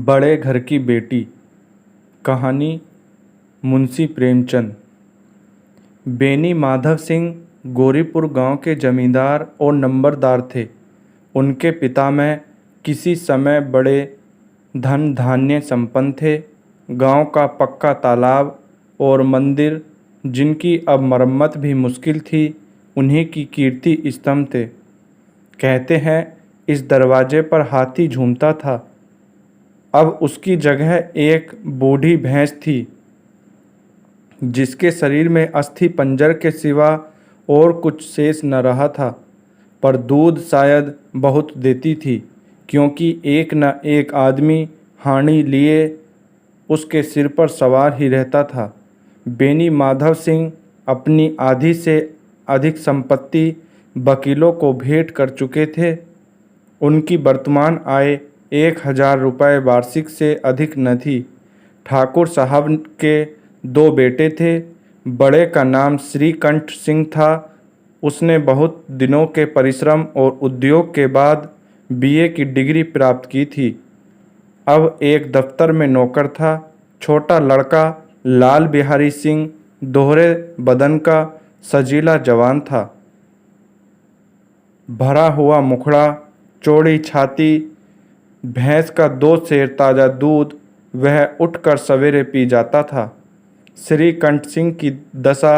बड़े घर की बेटी। कहानी मुंशी प्रेमचंद। बेनी माधव सिंह गौरीपुर गांव के जमींदार और नंबरदार थे। उनके पिता में किसी समय बड़े धन धान्य संपन्न थे। गांव का पक्का तालाब और मंदिर, जिनकी अब मरम्मत भी मुश्किल थी, उन्हीं की कीर्ति स्तंभ थे। कहते हैं इस दरवाजे पर हाथी झूमता था। अब उसकी जगह एक बूढ़ी भैंस थी, जिसके शरीर में अस्थि पंजर के सिवा और कुछ शेष न रहा था, पर दूध शायद बहुत देती थी, क्योंकि एक न एक आदमी हानि लिए उसके सिर पर सवार ही रहता था। बेनी माधव सिंह अपनी आधी से अधिक संपत्ति वकीलों को भेंट कर चुके थे। उनकी वर्तमान आय 1000 रुपये वार्षिक से अधिक न थी। ठाकुर साहब के 2 बेटे थे। बड़े का नाम श्रीकंठ सिंह था। उसने बहुत दिनों के परिश्रम और उद्योग के बाद बीए की डिग्री प्राप्त की थी। अब एक दफ्तर में नौकर था। छोटा लड़का लाल बिहारी सिंह दोहरे बदन का सजीला जवान था। भरा हुआ मुखड़ा, चौड़ी छाती, भैंस का 2 सेर ताज़ा दूध वह उठकर सवेरे पी जाता था। श्रीकंठ सिंह की दशा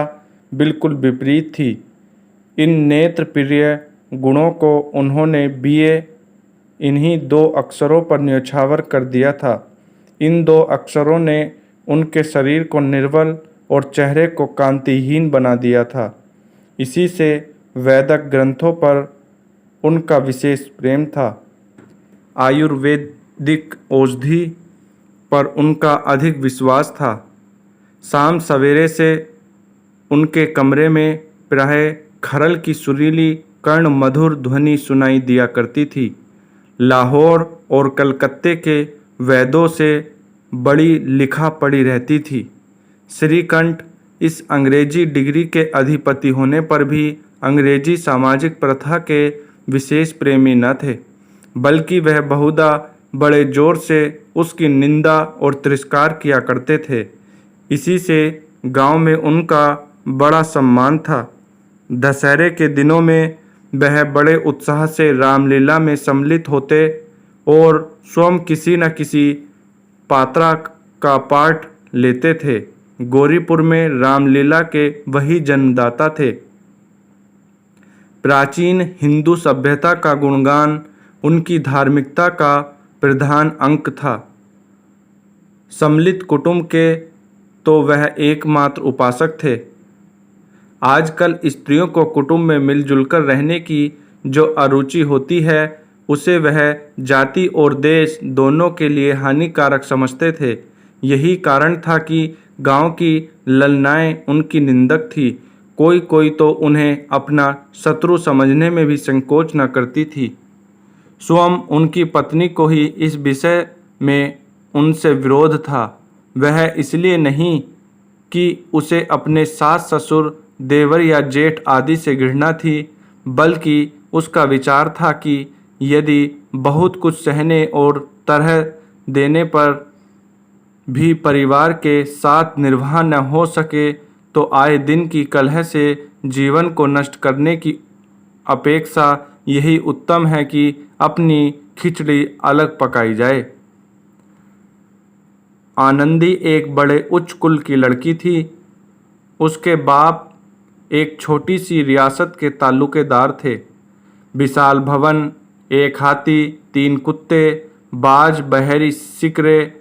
बिल्कुल विपरीत थी। इन नेत्र प्रिय गुणों को उन्होंने बीए इन्हीं 2 अक्षरों पर न्यौछावर कर दिया था। इन 2 अक्षरों ने उनके शरीर को निर्बल और चेहरे को कांतिहीन बना दिया था। इसी से वैदिक ग्रंथों पर उनका विशेष प्रेम था। आयुर्वेदिक औषधि पर उनका अधिक विश्वास था। शाम सवेरे से उनके कमरे में प्रायः खरल की सुरीली कर्ण मधुर ध्वनि सुनाई दिया करती थी। लाहौर और कलकत्ते के वैद्यों से बड़ी लिखा पड़ी रहती थी। श्रीकंठ इस अंग्रेजी डिग्री के अधिपति होने पर भी अंग्रेजी सामाजिक प्रथा के विशेष प्रेमी न थे, बल्कि वह बहुधा बड़े जोर से उसकी निंदा और तिरस्कार किया करते थे। इसी से गांव में उनका बड़ा सम्मान था। दशहरे के दिनों में वह बड़े उत्साह से रामलीला में सम्मिलित होते और स्वयं किसी न किसी पात्रा का पाठ लेते थे। गौरीपुर में रामलीला के वही जन्मदाता थे। प्राचीन हिंदू सभ्यता का गुणगान उनकी धार्मिकता का प्रधान अंक था। सम्मिलित कुटुंब के तो वह एकमात्र उपासक थे। आजकल स्त्रियों को कुटुंब में मिलजुल कर रहने की जो अरुचि होती है, उसे वह जाति और देश दोनों के लिए हानिकारक समझते थे। यही कारण था कि गांव की ललनाएं उनकी निंदक थी। कोई कोई तो उन्हें अपना शत्रु समझने में भी संकोच न करती थी। स्वयं उनकी पत्नी को ही इस विषय में उनसे विरोध था। वह इसलिए नहीं कि उसे अपने सास ससुर, देवर या जेठ आदि से घृणा थी, बल्कि उसका विचार था कि यदि बहुत कुछ सहने और तरह देने पर भी परिवार के साथ निर्वाह न हो सके, तो आए दिन की कलह से जीवन को नष्ट करने की अपेक्षा यही उत्तम है कि अपनी खिचड़ी अलग पकाई जाए। आनंदी एक बड़े उच्च कुल की लड़की थी। उसके बाप एक छोटी सी रियासत के ताल्लुकेदार थे। विशाल भवन, 1 हाथी, 3 कुत्ते, बाज, बहरी सिकरे,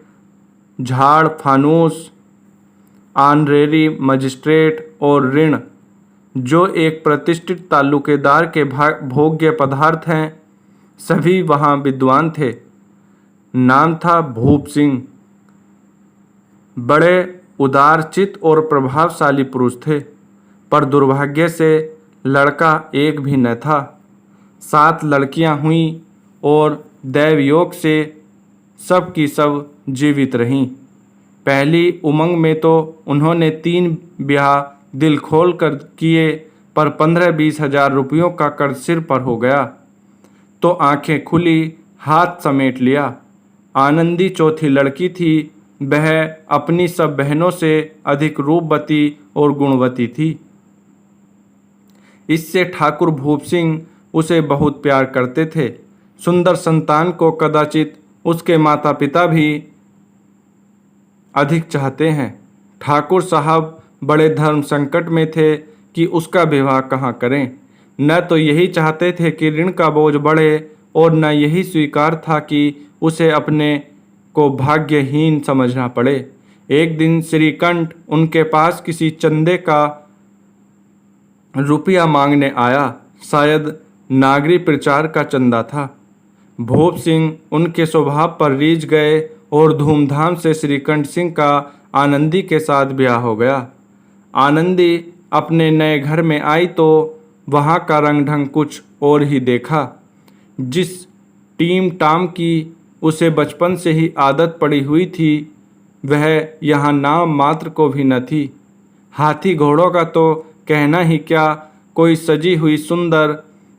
झाड़, फानूस, आनरेरी, मजिस्ट्रेट और ऋण, जो एक प्रतिष्ठित ताल्लुकेदार के भोग्य पदार्थ हैं, सभी वहाँ विद्वान थे। नाम था भूप सिंह। बड़े उदारचित और प्रभावशाली पुरुष थे, पर दुर्भाग्य से लड़का एक भी न था। 7 लड़कियां हुईं और दैवयोग से सब की सब जीवित रहीं। पहली उमंग में तो उन्होंने 3 ब्याह दिल खोल कर किए, पर 15-20 हजार रुपयों का कर्ज सिर पर हो गया तो आंखें खुली, हाथ समेट लिया। आनंदी चौथी लड़की थी। वह अपनी सब बहनों से अधिक रूपवती और गुणवती थी। इससे ठाकुर भूप सिंह उसे बहुत प्यार करते थे। सुंदर संतान को कदाचित उसके माता पिता भी अधिक चाहते हैं। ठाकुर साहब बड़े धर्म संकट में थे कि उसका विवाह कहाँ करें। न तो यही चाहते थे कि ऋण का बोझ बढ़े और न यही स्वीकार था कि उसे अपने को भाग्यहीन समझना पड़े। एक दिन श्रीकंठ उनके पास किसी चंदे का रुपया मांगने आया। शायद नागरी प्रचार का चंदा था। भूप सिंह उनके स्वभाव पर रीझ गए और धूमधाम से श्रीकंठ सिंह का आनंदी के साथ ब्याह हो गया। आनंदी अपने नए घर में आई तो वहाँ का रंग ढंग कुछ और ही देखा। जिस टीम टाम की उसे बचपन से ही आदत पड़ी हुई थी वह यहाँ नाम मात्र को भी न थी। हाथी घोड़ों का तो कहना ही क्या, कोई सजी हुई सुंदर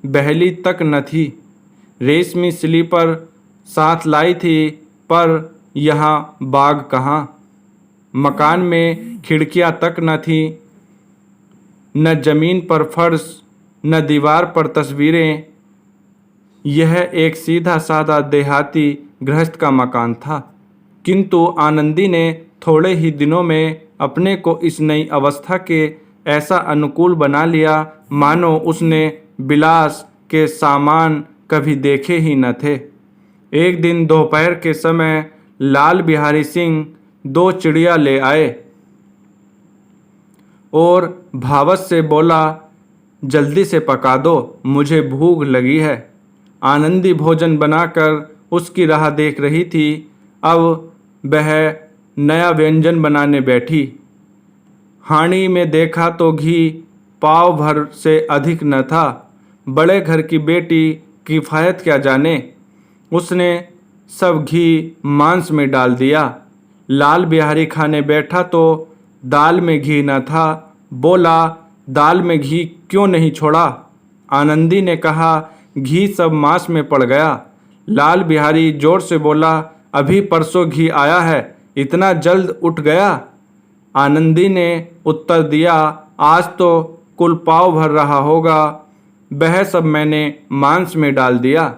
बहली तक न थी। रेशमी स्लीपर साथ लाई थी पर यहाँ बाग कहाँ। मकान में खिड़कियाँ तक न थी, न जमीन पर फर्श, न दीवार पर तस्वीरें। यह एक सीधा साधा देहाती गृहस्थ का मकान था। किंतु आनंदी ने थोड़े ही दिनों में अपने को इस नई अवस्था के ऐसा अनुकूल बना लिया मानो उसने विलास के सामान कभी देखे ही न थे। एक दिन दोपहर के समय लाल बिहारी सिंह 2 चिड़िया ले आए और भावत से बोला, जल्दी से पका दो, मुझे भूख लगी है। आनंदी भोजन बनाकर उसकी राह देख रही थी। अब वह नया व्यंजन बनाने बैठी। हांडी में देखा तो घी पाव भर से अधिक न था। बड़े घर की बेटी किफ़ायत क्या जाने, उसने सब घी मांस में डाल दिया। लाल बिहारी खाने बैठा तो दाल में घी न था। बोला, दाल में घी क्यों नहीं छोड़ा? आनंदी ने कहा, घी सब मांस में पड़ गया। लाल बिहारी जोर से बोला, अभी परसों घी आया है, इतना जल्द उठ गया? आनंदी ने उत्तर दिया, आज तो कुल पाव भर रहा होगा, वह सब मैंने मांस में डाल दिया।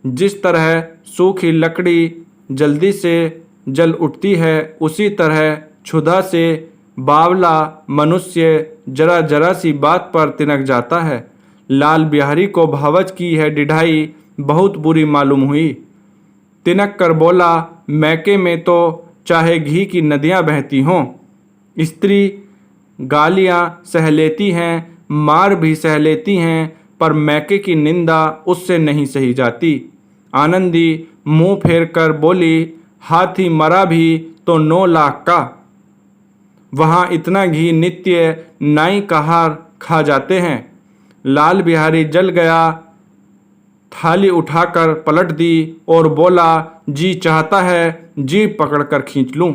जिस तरह सूखी लकड़ी जल्दी से जल उठती है, उसी तरह क्षुधा से बावला मनुष्य जरा जरा सी बात पर तिनक जाता है। लाल बिहारी को भावच की यह डिढ़ाई बहुत बुरी मालूम हुई। तिनक कर बोला, मैके में तो चाहे घी की नदियाँ बहती हों, स्त्री गालियाँ सह लेती हैं, मार भी सह लेती हैं, पर मैके की निंदा उससे नहीं सही जाती। आनंदी मुंह फेर कर बोली, हाथी मरा भी तो 9 लाख का, वहाँ इतना घी नित्य नाई कहार खा जाते हैं। लाल बिहारी जल गया, थाली उठाकर पलट दी और बोला, जी चाहता है जी पकड़कर खींच लूं।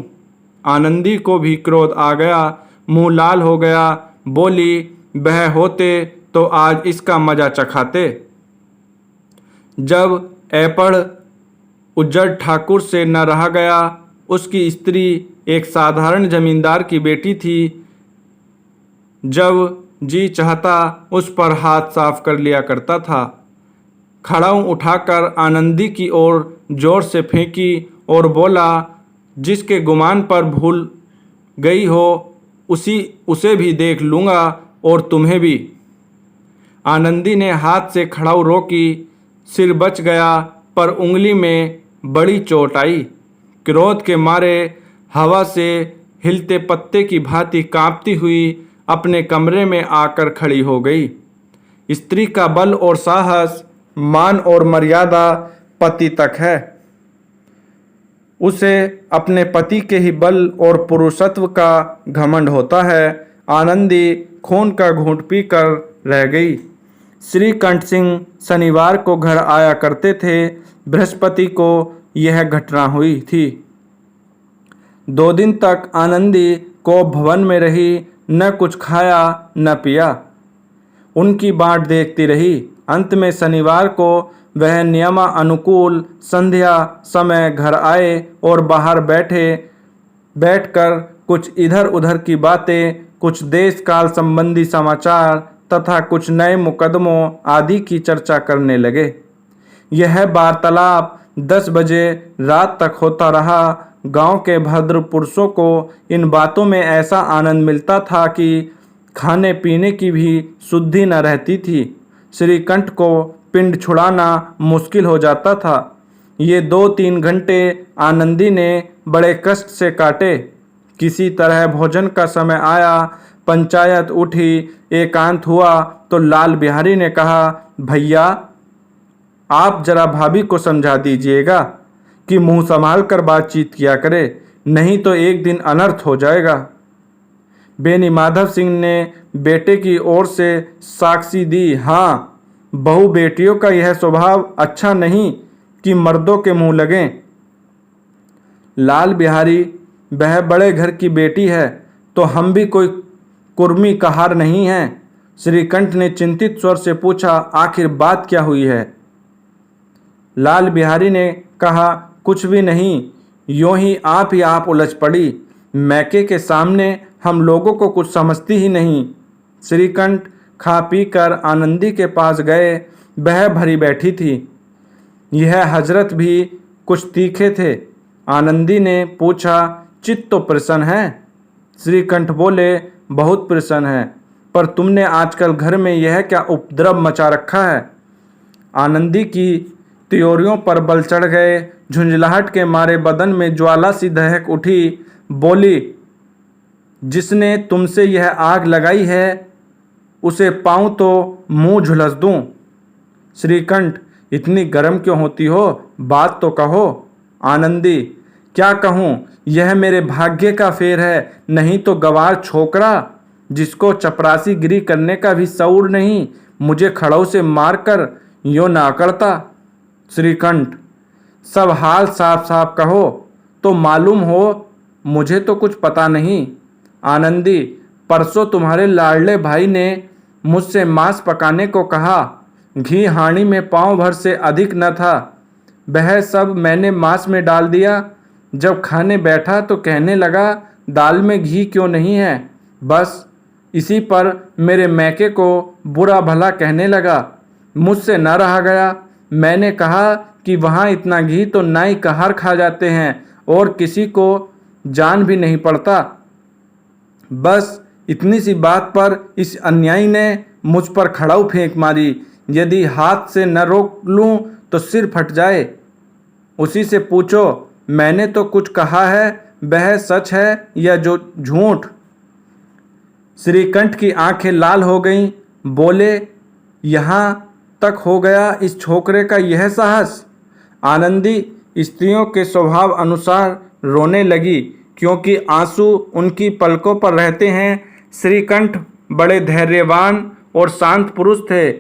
आनंदी को भी क्रोध आ गया, मुंह लाल हो गया। बोली, वह होते तो आज इसका मजा चखाते। जब ऐपड़ उज्जड़ ठाकुर से न रहा गया, उसकी स्त्री एक साधारण जमींदार की बेटी थी। जब जी चाहता उस पर हाथ साफ कर लिया करता था। खड़ाऊ उठाकर आनंदी की ओर जोर से फेंकी और बोला, जिसके गुमान पर भूल गई हो उसे भी देख लूँगा और तुम्हें भी। आनंदी ने हाथ से खड़ाऊ रोकी, सिर बच गया पर उंगली में बड़ी चोट आई। क्रोध के मारे हवा से हिलते पत्ते की भांति कांपती हुई अपने कमरे में आकर खड़ी हो गई। स्त्री का बल और साहस, मान और मर्यादा पति तक है। उसे अपने पति के ही बल और पुरुषत्व का घमंड होता है। आनंदी खून का घूंट पीकर रह गई। श्रीकंठ सिंह शनिवार को घर आया करते थे। बृहस्पति को यह घटना हुई थी। 2 दिन तक आनंदी को भवन में रही, न कुछ खाया न पिया। उनकी बाट देखती रही। अंत में शनिवार को वह नियमानुकूल संध्या समय घर आए और बाहर बैठकर कुछ इधर उधर की बातें, कुछ देश काल संबंधी समाचार तथा कुछ नए मुकदमों आदि की चर्चा करने लगे। यह वार्तालाप 10 बजे रात तक होता रहा। गांव के भद्र पुरुषों को इन बातों में ऐसा आनंद मिलता था कि खाने पीने की भी शुद्धि न रहती थी। श्रीकंठ को पिंड छुड़ाना मुश्किल हो जाता था। ये 2-3 घंटे आनंदी ने बड़े कष्ट से काटे। किसी तरह भोजन का समय आया, पंचायत उठी, एकांत हुआ तो लाल बिहारी ने कहा, भैया आप जरा भाभी को समझा दीजिएगा कि मुंह संभाल कर बातचीत किया करे, नहीं तो एक दिन अनर्थ हो जाएगा। बेनी माधव सिंह ने बेटे की ओर से साक्षी दी। हाँ, बहू बेटियों का यह स्वभाव अच्छा नहीं कि मर्दों के मुंह लगें। लाल बिहारी, वह बड़े घर की बेटी है तो हम भी कोई कुर्मी कहार नहीं हैं। श्रीकंठ ने चिंतित स्वर से पूछा, आखिर बात क्या हुई है? लाल बिहारी ने कहा, कुछ भी नहीं, यूं ही आप उलझ पड़ी। मैके के सामने हम लोगों को कुछ समझती ही नहीं। श्रीकंठ खा पी कर आनंदी के पास गए। वह भरी बैठी थी। यह हजरत भी कुछ तीखे थे। आनंदी ने पूछा, चित्त तो प्रसन्न है? श्रीकंठ बोले, बहुत प्रसन्न है, पर तुमने आजकल घर में यह क्या उपद्रव मचा रखा है? आनंदी की त्योरियों पर बल चढ़ गए। झुंझलाहट के मारे बदन में ज्वाला सी दहक उठी। बोली, जिसने तुमसे यह आग लगाई है उसे पाऊं तो मुंह झुलस दूं। श्रीकंठ, इतनी गर्म क्यों होती हो? बात तो कहो। आनंदी, क्या कहूं, यह मेरे भाग्य का फेर है, नहीं तो गवार छोकरा जिसको चपरासी गिरी करने का भी शऊर नहीं, मुझे खड़ों से मारकर यूं न अकड़ता। श्रीकंठ, सब हाल साफ साफ कहो तो मालूम हो, मुझे तो कुछ पता नहीं। आनंदी, परसों तुम्हारे लाडले भाई ने मुझसे मांस पकाने को कहा। घी हांडी में पाँव भर से अधिक न था। वह सब मैंने मांस में डाल दिया। जब खाने बैठा तो कहने लगा, दाल में घी क्यों नहीं है? बस इसी पर मेरे मैके को बुरा भला कहने लगा। मुझसे न रहा गया। मैंने कहा कि वहाँ इतना घी तो नाई कहार खा जाते हैं और किसी को जान भी नहीं पड़ता। बस इतनी सी बात पर इस अन्यायी ने मुझ पर खड़ाऊ फेंक मारी। यदि हाथ से न रोक लूं तो सिर फट जाए। उसी से पूछो, मैंने तो कुछ कहा है, वह सच है या जो झूठ? श्रीकंठ की आंखें लाल हो गईं। बोले, यहाँ तक हो गया इस छोकरे का यह साहस? आनंदी स्त्रियों के स्वभाव अनुसार रोने लगी, क्योंकि आंसू उनकी पलकों पर रहते हैं। श्रीकंठ बड़े धैर्यवान और शांत पुरुष थे।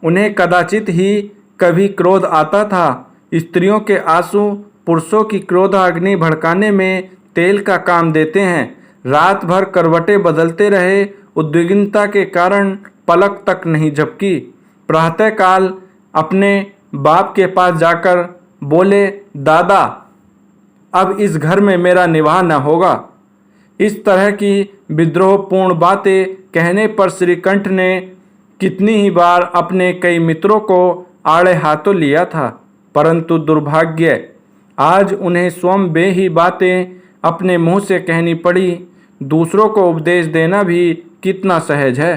उन्हें कदाचित ही कभी क्रोध आता था। स्त्रियों के आंसू पुरुषों की क्रोधाग्नि भड़काने में तेल का काम देते हैं। रात भर करवटें बदलते रहे, उद्विग्नता के कारण पलक तक नहीं झपकी। प्रातःकाल अपने बाप के पास जाकर बोले, दादा अब इस घर में मेरा निवाह न होगा। इस तरह की विद्रोहपूर्ण बातें कहने पर श्रीकंठ ने कितनी ही बार अपने कई मित्रों को आड़े हाथों लिया था, परंतु दुर्भाग्य आज उन्हें स्वयं वे ही बातें अपने मुंह से कहनी पड़ी। दूसरों को उपदेश देना भी कितना सहज है।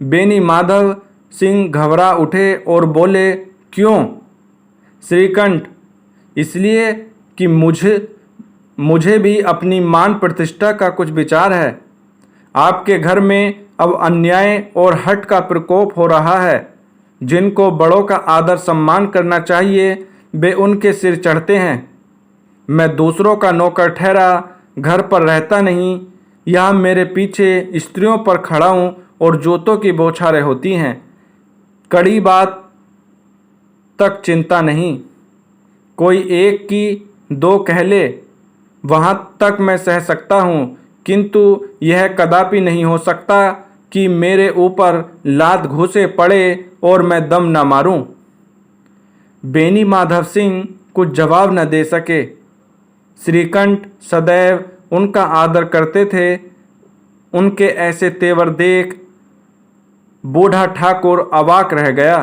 बेनी माधव सिंह घबरा उठे और बोले, क्यों? श्रीकंठ, इसलिए कि मुझे भी अपनी मान प्रतिष्ठा का कुछ विचार है। आपके घर में अब अन्याय और हठ का प्रकोप हो रहा है। जिनको बड़ों का आदर सम्मान करना चाहिए वे उनके सिर चढ़ते हैं। मैं दूसरों का नौकर ठहरा घर पर रहता नहीं। यहाँ मेरे पीछे स्त्रियों पर खड़ा हूँ और जूतों की बौछारें होती हैं। कड़ी बात तक चिंता नहीं, कोई एक की दो कह ले वहाँ तक मैं सह सकता हूँ, किंतु यह कदापि नहीं हो सकता कि मेरे ऊपर लात घूंसे पड़े और मैं दम न मारूं। बेनी माधव सिंह कुछ जवाब न दे सके। श्रीकंठ सदैव उनका आदर करते थे। उनके ऐसे तेवर देख बूढ़ा ठाकुर अवाक रह गया।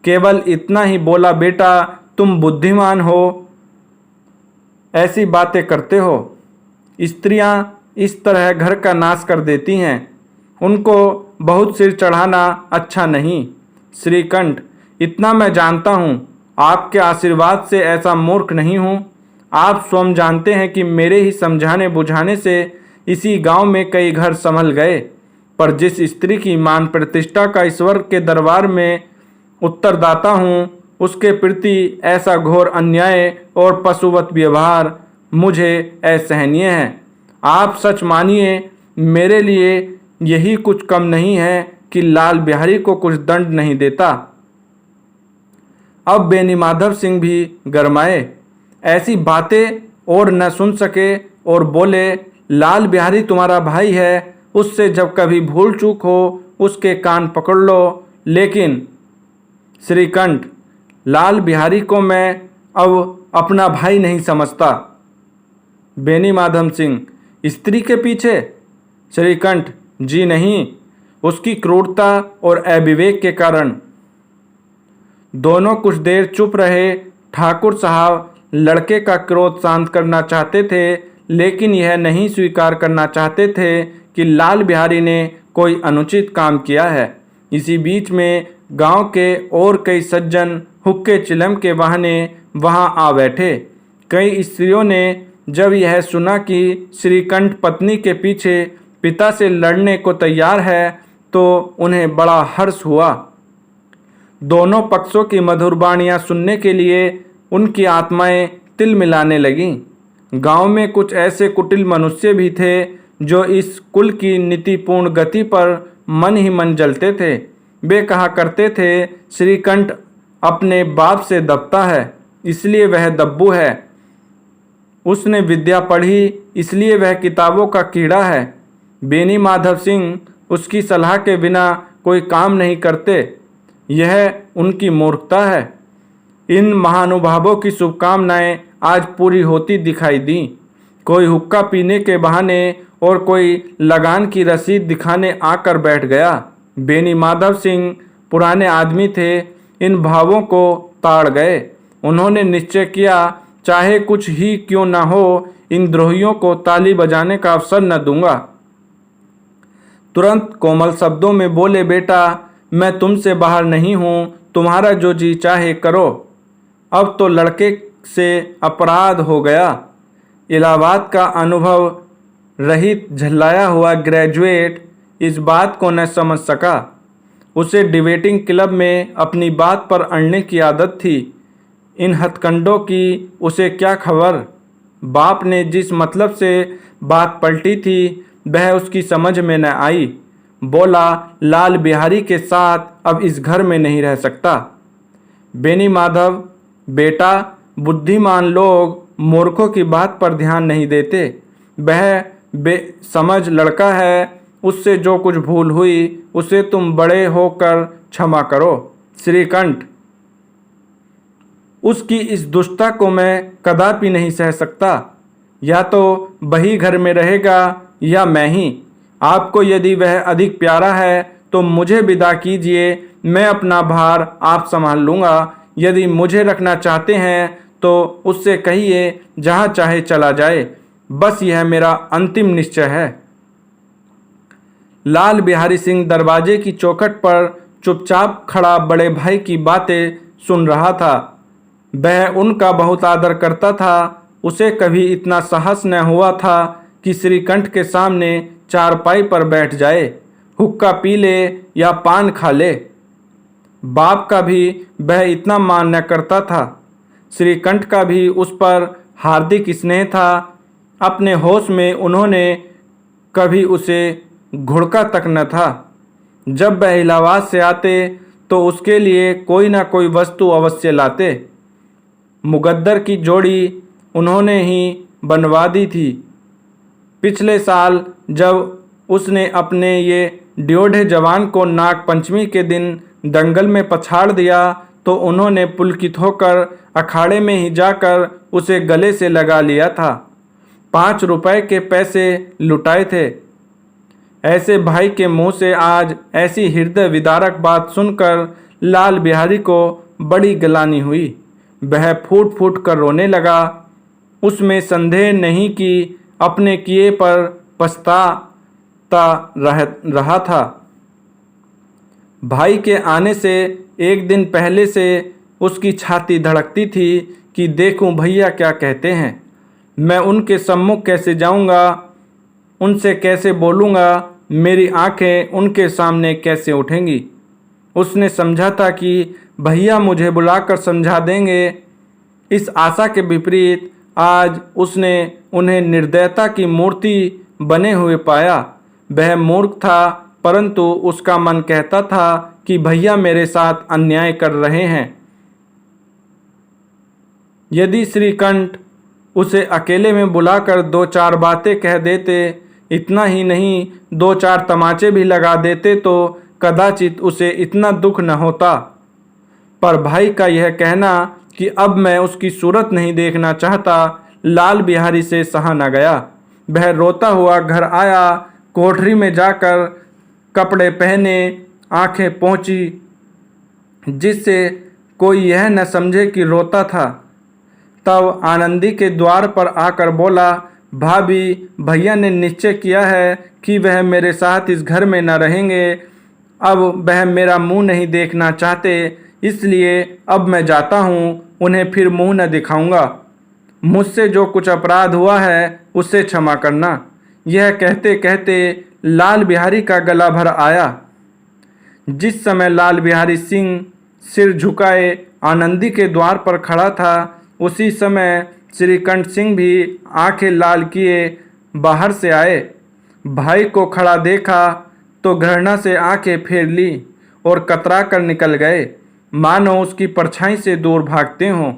केवल इतना ही बोला, बेटा तुम बुद्धिमान हो, ऐसी बातें करते हो। स्त्रियां इस तरह घर का नाश कर देती हैं, उनको बहुत सिर चढ़ाना अच्छा नहीं। श्रीकंठ, इतना मैं जानता हूँ, आपके आशीर्वाद से ऐसा मूर्ख नहीं हूँ। आप स्वयं जानते हैं कि मेरे ही समझाने बुझाने से इसी गांव में कई घर संभल गए, पर जिस स्त्री की मान प्रतिष्ठा का ईश्वर के दरबार में उत्तरदाता हूँ, उसके प्रति ऐसा घोर अन्याय और पशुवत व्यवहार मुझे असहनीय है। आप सच मानिए, मेरे लिए यही कुछ कम नहीं है कि लाल बिहारी को कुछ दंड नहीं देता। अब बेनी माधव सिंह भी गरमाए, ऐसी बातें और न सुन सके और बोले, लाल बिहारी तुम्हारा भाई है, उससे जब कभी भूल चूक हो उसके कान पकड़ लो। लेकिन श्रीकंठ, लाल बिहारी को मैं अब अपना भाई नहीं समझता। बेनी माधव सिंह, स्त्री के पीछे? श्रीकंठ, जी नहीं, उसकी क्रूरता और अविवेक के कारण। दोनों कुछ देर चुप रहे। ठाकुर साहब लड़के का क्रोध शांत करना चाहते थे, लेकिन यह नहीं स्वीकार करना चाहते थे कि लाल बिहारी ने कोई अनुचित काम किया है। इसी बीच में गांव के और कई सज्जन हुक्के चिलम के बहाने वहां आ बैठे। कई स्त्रियों ने जब यह सुना कि श्रीकंठ पत्नी के पीछे पिता से लड़ने को तैयार है, तो उन्हें बड़ा हर्ष हुआ। दोनों पक्षों की मधुर वाणियां सुनने के लिए उनकी आत्माएं तिल मिलाने लगीं। गांव में कुछ ऐसे कुटिल मनुष्य भी थे जो इस कुल की नीतिपूर्ण गति पर मन ही मन जलते थे। वे कहा करते थे, श्रीकंठ अपने बाप से दबता है, इसलिए वह दब्बू है। उसने विद्या पढ़ी, इसलिए वह किताबों का कीड़ा है। बेनी माधव सिंह उसकी सलाह के बिना कोई काम नहीं करते, यह उनकी मूर्खता है। इन महानुभावों की शुभकामनाएं आज पूरी होती दिखाई दी। कोई हुक्का पीने के बहाने और कोई लगान की रसीद दिखाने आकर बैठ गया। बेनी माधव सिंह पुराने आदमी थे, इन भावों को ताड़ गए। उन्होंने निश्चय किया, चाहे कुछ ही क्यों न हो, इन द्रोहियों को ताली बजाने का अवसर न दूंगा। तुरंत कोमल शब्दों में बोले, बेटा मैं तुमसे बाहर नहीं हूँ, तुम्हारा जो जी चाहे करो। अब तो लड़के से अपराध हो गया। इलाहाबाद का अनुभव रहित झल्लाया हुआ ग्रेजुएट इस बात को न समझ सका। उसे डिबेटिंग क्लब में अपनी बात पर अड़ने की आदत थी। इन हथकंडों की उसे क्या खबर। बाप ने जिस मतलब से बात पलटी थी वह उसकी समझ में न आई। बोला, लाल बिहारी के साथ अब इस घर में नहीं रह सकता। बेनी माधव, बेटा बुद्धिमान लोग मूर्खों की बात पर ध्यान नहीं देते। वह बेसमझ लड़का है, उससे जो कुछ भूल हुई उसे तुम बड़े होकर क्षमा करो। श्रीकंठ, उसकी इस दुष्टता को मैं कदापि नहीं सह सकता। या तो वही घर में रहेगा या मैं ही। आपको यदि वह अधिक प्यारा है तो मुझे विदा कीजिए, मैं अपना भार आप संभाल लूँगा। यदि मुझे रखना चाहते हैं तो उससे कहिए जहाँ चाहे चला जाए, बस यह मेरा अंतिम निश्चय है। लाल बिहारी सिंह दरवाजे की चौखट पर चुपचाप खड़ा बड़े भाई की बातें सुन रहा था। वह उनका बहुत आदर करता था। उसे कभी इतना साहस न हुआ था कि श्रीकंठ के सामने चारपाई पर बैठ जाए, हुक्का पी ले या पान खा ले। बाप का भी वह इतना मान न करता था। श्रीकंठ का भी उस पर हार्दिक स्नेह था। अपने होश में उन्होंने कभी उसे घुड़का तक न था। जब वह इलाहाबाद से आते तो उसके लिए कोई ना कोई वस्तु अवश्य लाते। मुकद्दर की जोड़ी उन्होंने ही बनवा दी थी। पिछले साल जब उसने अपने ये ड्योढ़े जवान को नाग पंचमी के दिन दंगल में पछाड़ दिया तो उन्होंने पुलकित होकर अखाड़े में ही जाकर उसे गले से लगा लिया था। 5 रुपए के पैसे लुटाए थे। ऐसे भाई के मुंह से आज ऐसी हृदय विदारक बात सुनकर लाल बिहारी को बड़ी गिलानी हुई। वह फूट फूट कर रोने लगा। उसमें संदेह नहीं कि अपने किए पर पछताता रहा था। भाई के आने से एक दिन पहले से उसकी छाती धड़कती थी कि देखूं भैया क्या कहते हैं। मैं उनके सम्मुख कैसे जाऊंगा, उनसे कैसे बोलूंगा, मेरी आंखें उनके सामने कैसे उठेंगी। उसने समझा था कि भैया मुझे बुलाकर समझा देंगे। इस आशा के विपरीत आज उसने उन्हें निर्दयता की मूर्ति बने हुए पाया। वह मूर्ख था, परंतु उसका मन कहता था कि भैया मेरे साथ अन्याय कर रहे हैं। यदि श्रीकंठ उसे अकेले में बुलाकर 2-4 बातें कह देते, इतना ही नहीं 2-4 तमाचे भी लगा देते तो कदाचित उसे इतना दुख न होता। पर भाई का यह कहना कि अब मैं उसकी सूरत नहीं देखना चाहता, लाल बिहारी से सहा न गया। वह रोता हुआ घर आया। कोठरी में जाकर कपड़े पहने, आंखें पोंछी, जिससे कोई यह न समझे कि रोता था। तब आनंदी के द्वार पर आकर बोला, भाभी, भैया ने निश्चय किया है कि वह मेरे साथ इस घर में न रहेंगे। अब वह मेरा मुंह नहीं देखना चाहते, इसलिए अब मैं जाता हूँ, उन्हें फिर मुंह न दिखाऊंगा। मुझसे जो कुछ अपराध हुआ है उससे क्षमा करना। यह कहते कहते लाल बिहारी का गला भर आया। जिस समय लाल बिहारी सिंह सिर झुकाए आनंदी के द्वार पर खड़ा था, उसी समय श्रीकंठ सिंह भी आंखें लाल किए बाहर से आए। भाई को खड़ा देखा तो घृणा से आंखें फेर ली और कतरा कर निकल गए, मानो उसकी परछाई से दूर भागते हों।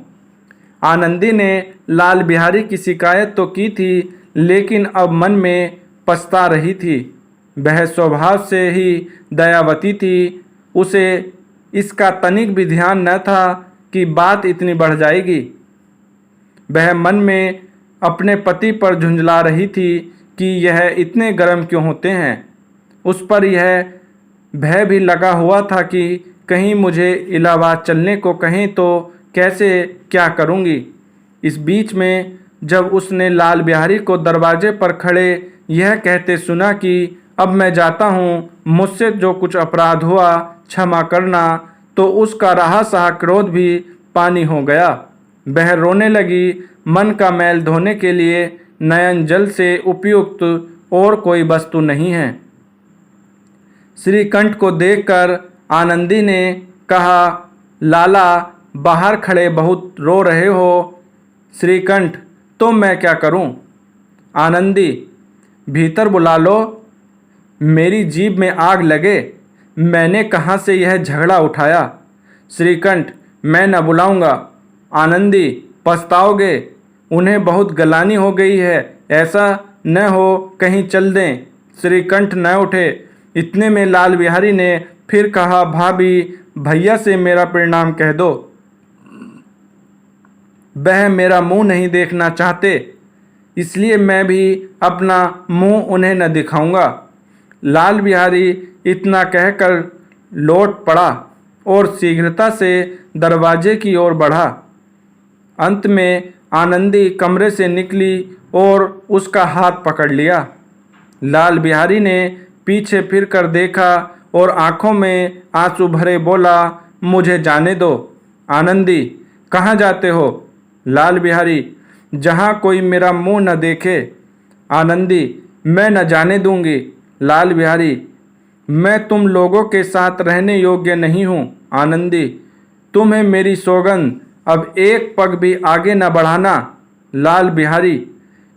आनंदी ने लाल बिहारी की शिकायत तो की थी, लेकिन अब मन में पछता रही थी। वह स्वभाव से ही दयावती थी। उसे इसका तनिक भी ध्यान न था कि बात इतनी बढ़ जाएगी। वह मन में अपने पति पर झुंझला रही थी कि यह इतने गर्म क्यों होते हैं। उस पर यह भय भी लगा हुआ था कि कहीं मुझे इलाहाबाद चलने को कहें तो कैसे क्या करूंगी। इस बीच में जब उसने लाल बिहारी को दरवाजे पर खड़े यह कहते सुना कि अब मैं जाता हूँ, मुझसे जो कुछ अपराध हुआ क्षमा करना, तो उसका रहा सहा क्रोध भी पानी हो गया। वह रोने लगी। मन का मैल धोने के लिए नयन जल से उपयुक्त और कोई वस्तु नहीं है। श्रीकंठ को देखकर आनंदी ने कहा, लाला, बाहर खड़े बहुत रो रहे हो। श्रीकंठ, तो मैं क्या करूं? आनंदी, भीतर बुला लो, मेरी जीभ में आग लगे। मैंने कहाँ से यह झगड़ा उठाया? श्रीकंठ, मैं न बुलाऊंगा। आनंदी, पछताओगे, उन्हें बहुत गलानी हो गई है, ऐसा न हो कहीं चल दें। श्रीकंठ न उठे। इतने में लाल बिहारी ने फिर कहा, भाभी, भैया से मेरा प्रणाम कह दो। वह मेरा मुंह नहीं देखना चाहते, इसलिए मैं भी अपना मुंह उन्हें न दिखाऊंगा। लाल बिहारी इतना कहकर लौट पड़ा और शीघ्रता से दरवाजे की ओर बढ़ा। अंत में आनंदी कमरे से निकली और उसका हाथ पकड़ लिया। लाल बिहारी ने पीछे फिरकर देखा और आंखों में आंसू भरे बोला, मुझे जाने दो। आनंदी, कहाँ जाते हो? लाल बिहारी, जहाँ कोई मेरा मुंह न देखे। आनंदी, मैं न जाने दूंगी। लाल बिहारी, मैं तुम लोगों के साथ रहने योग्य नहीं हूँ। आनंदी, तुम्हें मेरी सौगंध, अब एक पग भी आगे न बढ़ाना। लाल बिहारी,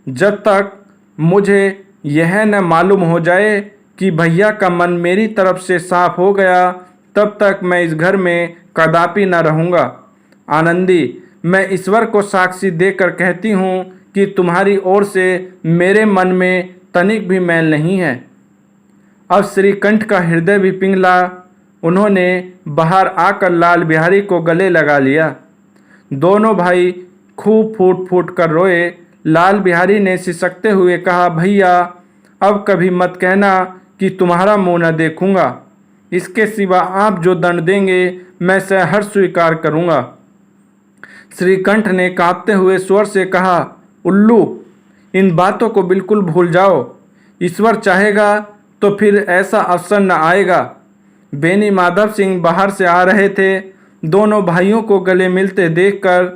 जब तक मुझे यह न मालूम हो जाए कि भैया का मन मेरी तरफ से साफ हो गया, तब तक मैं इस घर में कदापि न रहूँगा। आनंदी, मैं ईश्वर को साक्षी देकर कहती हूँ कि तुम्हारी ओर से मेरे मन में तनिक भी मैल नहीं है। अब श्रीकंठ का हृदय भी पिघला। उन्होंने बाहर आकर लाल बिहारी को गले लगा लिया। दोनों भाई खूब फूट फूट कर रोए। लाल बिहारी ने सिसकते हुए कहा, भैया अब कभी मत कहना कि तुम्हारा मुंह न देखूंगा। इसके सिवा आप जो दंड देंगे मैं सहर्ष स्वीकार करूंगा। श्रीकंठ ने कांपते हुए स्वर से कहा, उल्लू, इन बातों को बिल्कुल भूल जाओ। ईश्वर चाहेगा तो फिर ऐसा अवसर न आएगा। बेनी माधव सिंह बाहर से आ रहे थे। दोनों भाइयों को गले मिलते देखकर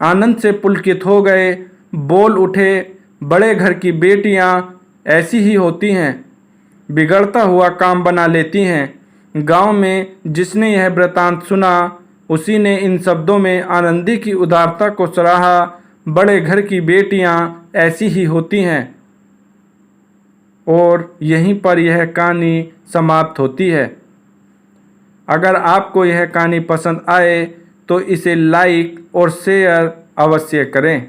आनंद से पुलकित हो गए। बोल उठे, बड़े घर की बेटियां ऐसी ही होती हैं, बिगड़ता हुआ काम बना लेती हैं। गांव में जिसने यह वृतांत सुना उसी ने इन शब्दों में आनंदी की उदारता को सराहा। बड़े घर की बेटियां ऐसी ही होती हैं। और यहीं पर यह कहानी समाप्त होती है। अगर आपको यह कहानी पसंद आए तो इसे लाइक और शेयर अवश्य करें।